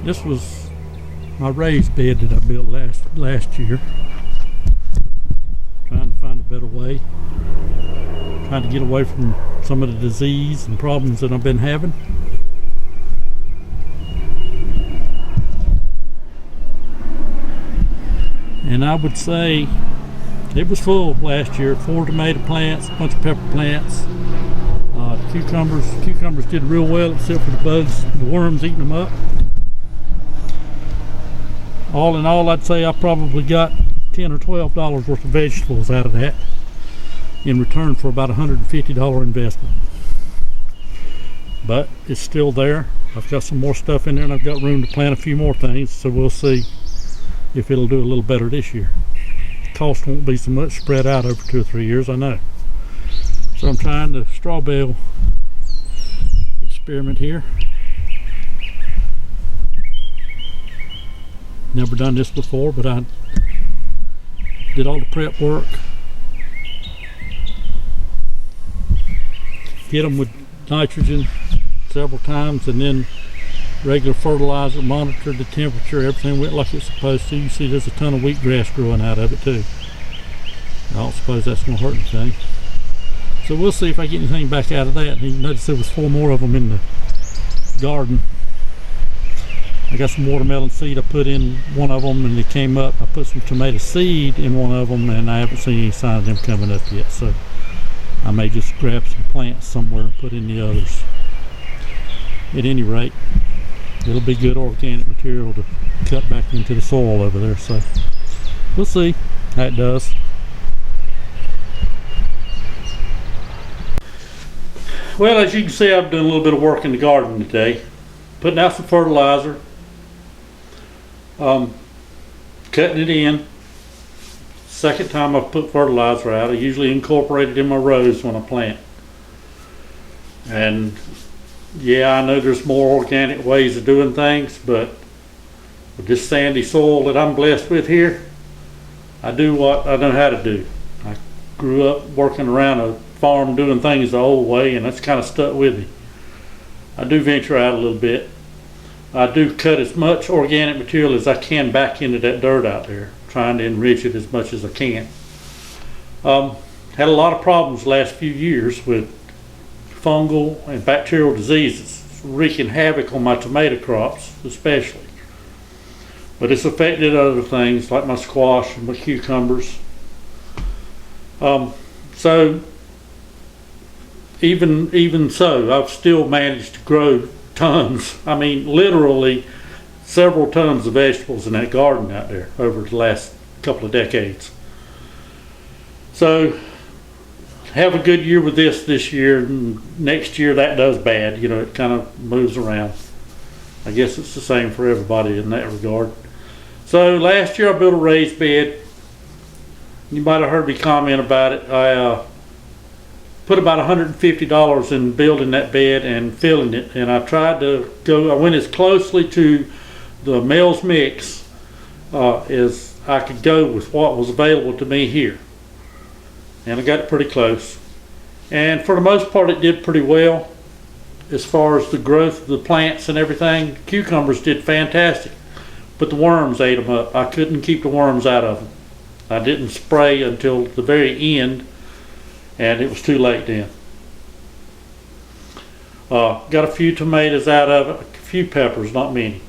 This was my raised bed that I built last year. Trying to find a better way. Trying to get away from some of the disease and problems that I've been having. And I would say it was full last year. 4 tomato plants, a bunch of pepper plants. Cucumbers did real well, except for the bugs, the worms eating them up. All in all, I'd say I probably got $10 or $12 worth of vegetables out of that in return for about $150 investment. But it's still there. I've got some more stuff in there, and I've got room to plant a few more things, so we'll see if it'll do a little better this year. The cost won't be so much, spread out over 2 or 3 years, I know. So I'm trying the straw bale experiment here. Never done this before, but I did all the prep work. Hit them with nitrogen several times, and then regular fertilizer, monitored the temperature, everything went like it's supposed to. You see there's a ton of wheatgrass growing out of it too. I don't suppose that's going to hurt anything. So we'll see if I get anything back out of that. And you notice there was 4 more of them in the garden. I got some watermelon seed I put in one of them, and they came up. I put some tomato seed in one of them, and I haven't seen any sign of them coming up yet. So I may just grab some plants somewhere and put in the others. At any rate, it'll be good organic material to cut back into the soil over there. So we'll see how it does. Well, as you can see, I've done a little bit of work in the garden today. Putting out some fertilizer. Cutting it in. Second time I've put fertilizer out. I usually incorporate it in my rows when I plant. And yeah, I know there's more organic ways of doing things, but with this sandy soil that I'm blessed with here, I do what I know how to do. I grew up working around a farm doing things the old way, and that's kind of stuck with me. I do venture out a little bit. I do cut as much organic material as I can back into that dirt out there, trying to enrich it as much as I can. Had a lot of problems the last few years with fungal and bacterial diseases. It's wreaking havoc on my tomato crops especially. But it's affected other things like my squash and my cucumbers. So even so, I've still managed to grow tons. I mean, literally several tons of vegetables in that garden out there over the last couple of decades. So have a good year with this year, and next year that does bad. You know, it kind of moves around. I guess it's the same for everybody in that regard. So last year I built a raised bed. You might have heard me comment about it. I put about $150 in building that bed and filling it, and I tried to go, I went as closely to the Mel's mix as I could go with what was available to me here. And I got pretty close. And for the most part it did pretty well as far as the growth of the plants and everything. Cucumbers did fantastic, but the worms ate them up. I couldn't keep the worms out of them. I didn't spray until the very end, and it was too late then. Got a few tomatoes out of it, a few peppers, not many.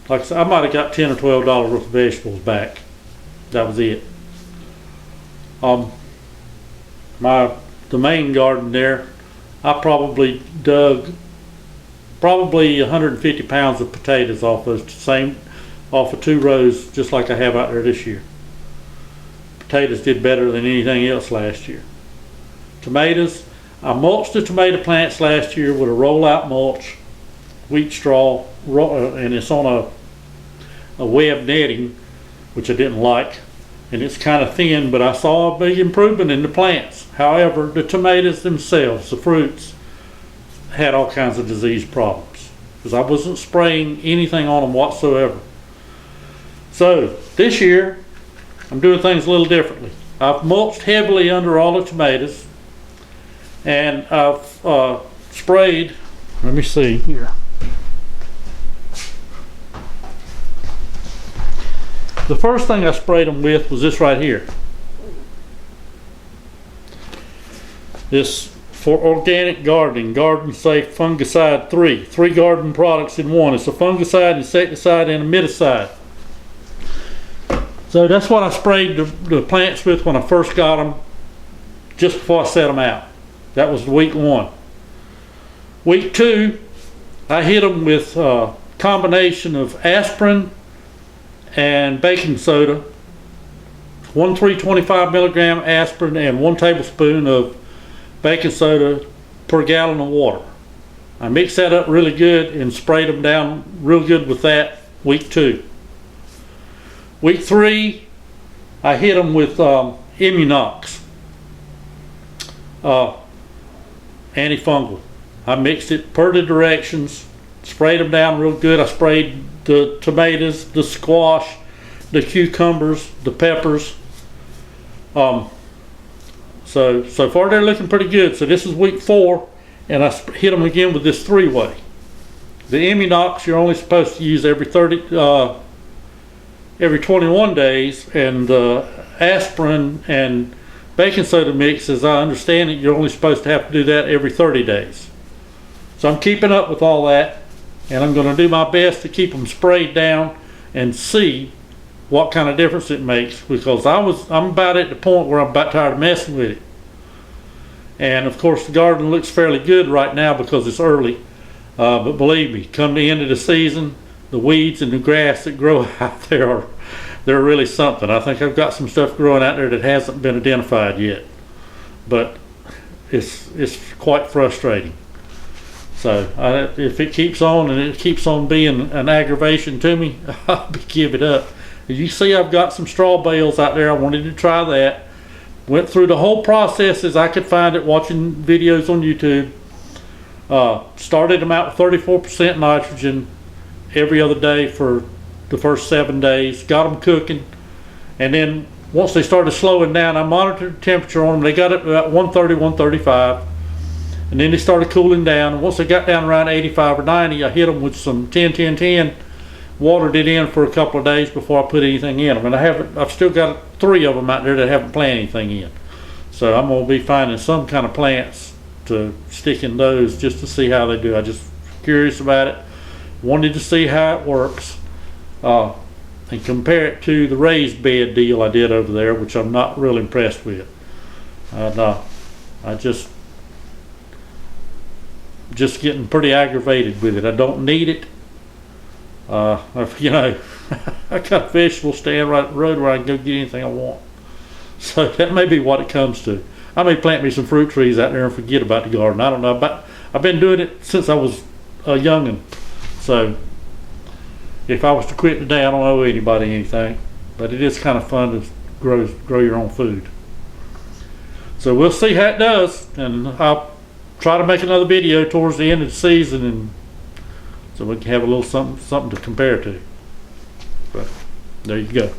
Like I said, I might have got $10 or $12 worth of vegetables back. That was it. The main garden there, I probably dug 150 pounds of potatoes off of 2 rows, just like I have out there this year. Potatoes did better than anything else last year. Tomatoes, I mulched the tomato plants last year with a rollout mulch, wheat straw, and it's on a web netting, which I didn't like, and it's kind of thin, but I saw a big improvement in the plants. However, the tomatoes themselves, the fruits, had all kinds of disease problems because I wasn't spraying anything on them whatsoever. So this year I'm doing things a little differently. I've mulched heavily under all the tomatoes, and I've sprayed, let me see here, the first thing I sprayed them with was this right here. This for organic gardening, Garden Safe Fungicide 3. 3 garden products in one. It's a fungicide, insecticide, and a miticide. So that's what I sprayed the plants with when I first got them, just before I set them out. That was week 1. Week 2, I hit them with a combination of aspirin and baking soda. 1 325 milligram aspirin and 1 tablespoon of baking soda per gallon of water. I mixed that up really good and sprayed them down real good with that week 2. Week 3, I hit them with Immunox antifungal. I mixed it per the directions, sprayed them down real good. I sprayed the tomatoes, the squash, the cucumbers, the peppers. So far they're looking pretty good. So this is week 4, and I hit them again with this 3-way. The Immunox you're only supposed to use every 21 days, and the aspirin and baking soda mix, as I understand it, you're only supposed to have to do that every 30 days. So I'm keeping up with all that, and I'm going to do my best to keep them sprayed down and see what kind of difference it makes, because I'm about at the point where I'm about tired of messing with it. And of course the garden looks fairly good right now because it's early, but believe me, come the end of the season, the weeds and the grass that grow out there they're really something. I think I've got some stuff growing out there that hasn't been identified yet, but it's quite frustrating. So if it keeps on and it keeps on being an aggravation to me, I'll give it up. As you see, I've got some straw bales out there. I wanted to try that. Went through the whole process as I could find it, watching videos on YouTube. Started them out with 34% nitrogen every other day for the first 7 days. Got them cooking, and then once they started slowing down, I monitored the temperature on them. They got up to about 130, 135, and then they started cooling down. And once they got down around 85 or 90, I hit them with some 10-10-10. Watered it in for a couple of days before I put anything in them, and I've still got 3 of them out there that haven't planted anything in. So I'm going to be finding some kind of plants to stick in those just to see how they do. I'm just curious about it. Wanted to see how it works, and compare it to the raised bed deal I did over there, which I'm not real impressed with. I just getting pretty aggravated with it. I don't need it. You know, I got a vegetable stand right at the road where I can go get anything I want. So that may be what it comes to. I may plant me some fruit trees out there and forget about the garden. I don't know. But I've been doing it since I was a youngin'. So if I was to quit today, I don't owe anybody anything. But it is kind of fun to grow your own food. So we'll see how it does, and I'll try to make another video towards the end of the season, and so we can have a little something to compare to. But there you go.